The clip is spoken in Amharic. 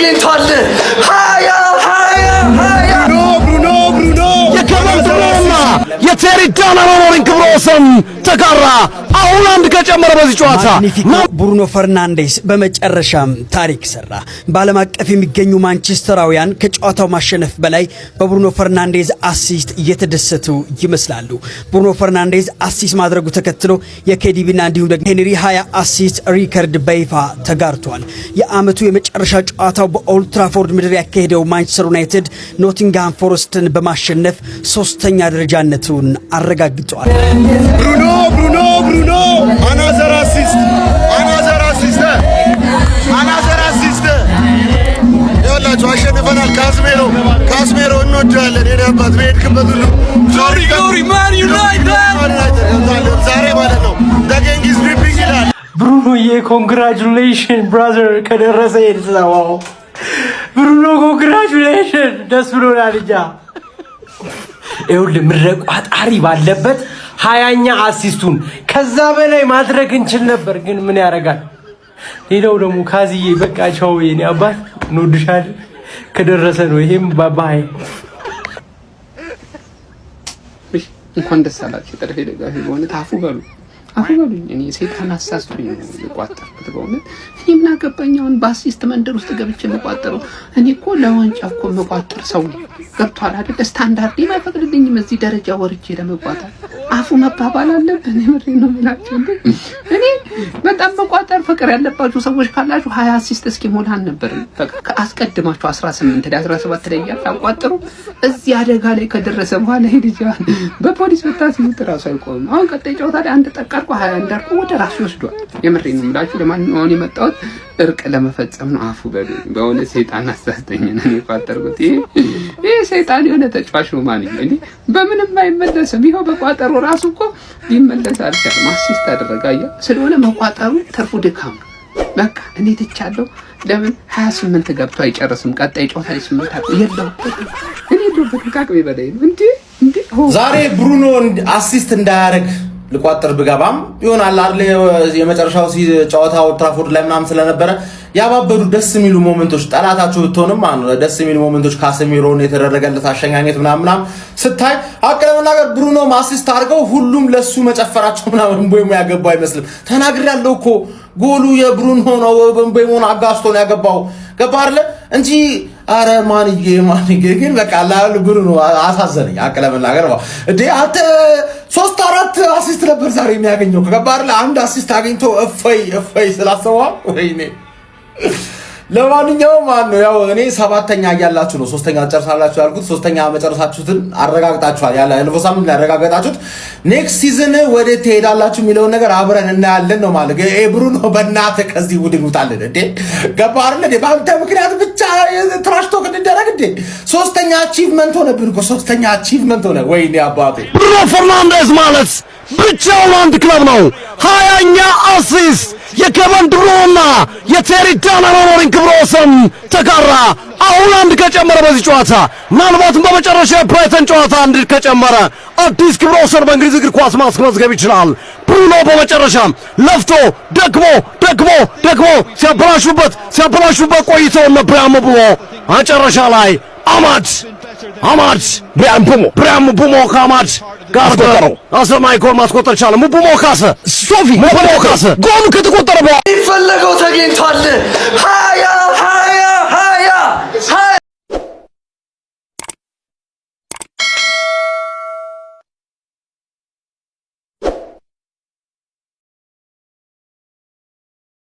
ተገኝቷል። ሃያ ብሩኖ የኬቨን ድሮና የቴሪ ዳናሮን ክብረ ወሰን ተጋራ። አሁን አንድ ከጨመረ በዚህ ጨዋታ ብሩኖ ፈርናንዴዝ በመጨረሻም ታሪክ ሰራ። በዓለም አቀፍ የሚገኙ ማንቸስተራውያን ከጨዋታው ማሸነፍ በላይ በብሩኖ ፈርናንዴዝ አሲስት እየተደሰቱ ይመስላሉ። ብሩኖ ፈርናንዴዝ አሲስት ማድረጉ ተከትሎ የኬዲቢና እንዲሁም ደግሞ ሄንሪ 20 አሲስት ሪከርድ በይፋ ተጋርቷል። የዓመቱ የመጨረሻ ጨዋታው በኦልድ ትራፎርድ ምድር ያካሄደው ማንቸስተር ዩናይትድ ኖቲንግሃም ፎረስትን በማሸነፍ ሶስተኛ ደረጃነቱን አረጋግጧል። ብሩኖ አናዘር አሲስት ያላችሁ አሸንፈናል። ካስሜሮ እንወዳለን። የኔ አባት በሄድክበት ሁሉ ግሎሪ ማን ዩናይትድ ዛሬ ማለት ነው ዳገንግ ኢዝ ሪፒንግ ይላል። ብሩኖዬ ኮንግራቹሌሽን ብራዘር ከደረሰ ይልዛው ብሩኖ ኮንግራቹሌሽን ደስ ብሎናል። እኛ ይኸውልህ ምረቅ ቋጣሪ ባለበት 20ኛ አሲስቱን ከዛ በላይ ማድረግ እንችል ነበር፣ ግን ምን ያደርጋል። ሌላው ደግሞ ካዝዬ በቃ ቻው የኔ አባት እንወድሻለን። ከደረሰ ነው ይሄም ባባይ እንኳን ደስ አላችሁ። ጠርፌ ደጋፊ ሆነ ታፉ በሉኝ። እኔ ሰይጣን አሳስቶኝ ነው የቋጠርኩት። በእውነት እኔ ምን አገባኝ አሁን በአሲስት መንደር ውስጥ ገብቼ መቋጠሩ። እኔ እኮ ለዋንጫ እኮ መቋጠር ሰው ገብቷል አይደል? ስታንዳርድ የማይፈቅድልኝም እዚህ ደረጃ ወርጄ ለመቋጠር አፉ መባባል አለብን። የምሬን ነው የምላችሁ። እኔ በጣም መቋጠር ፍቅር ያለባችሁ ሰዎች ካላችሁ 20 አሲስት እስኪ ሞላን ነበር። በቃ አስቀድማችሁ 18 ላይ 17 ላይ ያቋጠሩ። እዚህ አደጋ ላይ ከደረሰ በኋላ ሄድጃን በፖሊስ በታስይዙት ራሱ አይቆምም። አሁን ቀጣይ ጨዋታ ላይ አንድ ጠቃርኩ 20 እንዳርኩ ወደ ራሱ ይወስዷል። የምሬን ነው የምላችሁ። ለማንኛውም የመጣሁት እርቅ ለመፈጸም ነው። አፉ በሉኝ። በእውነት ሰይጣን አሳስተኝ ነው የቋጠርኩት። ይሄ ሰይጣን የሆነ ተጫዋች ነው ማለት ነው እንዴ! በምንም አይመለስም። ይሄው በቋጠሩ ራሱ እኮ ሊመለስ አልቻለም። አሲስት አደረጋያ ስለሆነ መቋጠሩ ትርፉ ድካም ነው። በቃ እኔ ትቻለሁ። ለምን 28 ገብቶ አይጨርስም? ቀጣይ ጨዋታ ላይ 8 የለውም። እኔ በቃ በላይ ነው እንዴ! ዛሬ ብሩኖ አሲስት እንዳያደርግ ልቋጥር ብገባም ይሆናል አይደል? የመጨረሻው ጨዋታ ኦልድ ትራፎርድ ላይ ምናምን ስለነበረ ያባበዱ ደስ የሚሉ ሞመንቶች ጠላታቸው ብትሆንም ደስ የሚሉ ሞመንቶች ካሰሚሮን የተደረገለት አሸኛኘት ምናምን ስታይ አቀለመና ነገር ብሩኖ አሲስት አድርገው ሁሉም ለሱ መጨፈራቸው ምናምን ቦይሞ ያገባው አይመስልም። ተናግሬያለሁ እኮ ጎሉ የብሩኖ ነው። ቦይሞን አጋስቶ ነው ያገባው። ገባ አይደል እንጂ አረ ማንዬ ግን በቃ አላል ብሩኖ አሳዘነኝ። አቀለመና ነገር እንዴ አንተ 3-4 አሲስት ነበር ዛሬ የሚያገኘው። ገባ አይደል አንድ አሲስት አግኝቶ እፈይ ስላሰዋ ወይኔ። ለማንኛውም ያው እኔ 7ኛ እያላችሁ ነው 3ኛ ጨርሳላችሁ ያልኩት። 3ኛ መጨረሳችሁትን አረጋግጣችኋል። ያለፈው ሳምንት ያረጋግጣችሁት ኔክስት ሲዝን ወደ ትሄዳላችሁ የሚለውን ነገር አብረን እናያለን ነው ማለት። ብሩኖ በእናትህ ከዚህ ቡድን ውጣልን እንዴ! ገባ አይደል? በአንተ ምክንያት ብቻ ትራሽ ቶክ እንደረግ እንዴ! 3ኛ አቺቭመንት ሆነብን እኮ 3ኛ አቺቭመንት ሆነ። ወይኔ አባቴ ብሩኖ ፈርናንዴዝ ማለት ብቻውን አንድ ክለብ ነው። 20ኛ አሲስት የኬቨን ድሮና የቴሪ ዳናሮን ክብረ ወሰን ተጋራ። አሁን አንድ ከጨመረ በዚህ ጨዋታ ምናልባትም በመጨረሻ የብራይተን ጨዋታ አንድ ከጨመረ አዲስ ክብረ ወሰን በእንግሊዝ እግር ኳስ ማስመዝገብ ይችላል። ብሩኖ በመጨረሻ ለፍቶ ደግሞ ሲያበላሹበት ቆይተው ነበር ያመብሎ መጨረሻ ላይ አማድ ብሪያን ምቡሞ ከአማድ ጋር ተቆጠረው። አሰማይ ጎል ማስቆጠር ቻለ። ምቡሞ ካሰ ጎሉ ከተቆጠረ በኋላ ይፈለገው ተገኝቷል። ሃያ